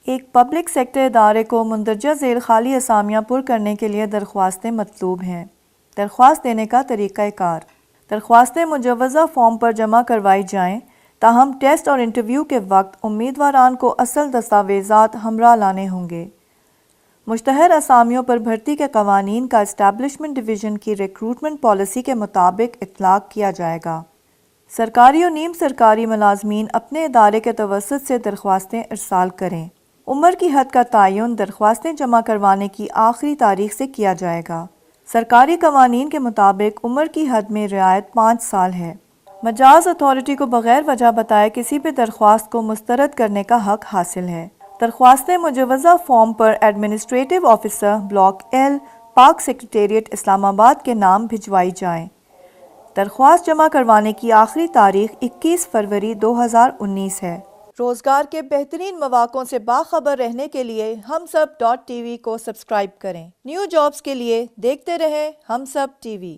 एक public sector इदारे को मंदरजा ज़ेल खाली असामियाँ पुर करने के लिए दरख्वास्तें मतलूब हैं। दरख्वास्त देने का तरीक़ाकार। दरख्वास्तें मुजवज़ा फ़ॉर्म पर जमा करवाई जाएँ, ताहम टेस्ट और इंटरव्यू के वक्त उम्मीदवारान को असल दस्तावेज़ात हमरा लाने होंगे। मुश्तहर असामियों पर भर्ती के कवानीन का इस्टेब्लिशमेंट डिवीज़न की रिक्रूटमेंट पॉलिसी के मुताबिक इतलाक़ किया जाएगा। सरकारी और नीम सरकारी मुलाजमीन अपने इदारे के तवस्सुत से दरख्वास्तें इरसाल करें। उम्र की हद का तयन दरख्वास्तें जमा करवाने की आखिरी तारीख से किया जाएगा। सरकारी कवानीन के मुताबिक उम्र की हद में रियायत 5 साल है। मजाज अथॉरिटी को बगैर वजह बताए किसी भी दरख्वास्त को मुस्तरद करने का हक हासिल है। दरख्वास्तें मुजवज़ा फ़ॉर्म पर एडमिनिस्ट्रेटिव ऑफिसर ब्लॉक L, पाक सेक्रेटेरिएट इस्लामाबाद के नाम भिजवाई जाएँ। दरख्वास्त जमा करवाने की आखिरी तारीख 21 फरवरी 2019 है। रोज़गार के बेहतरीन मौक़ों से बाखबर रहने के लिए हमसब.tv को सब्सक्राइब करें। न्यू जॉब्स के लिए देखते रहें हमसब TV।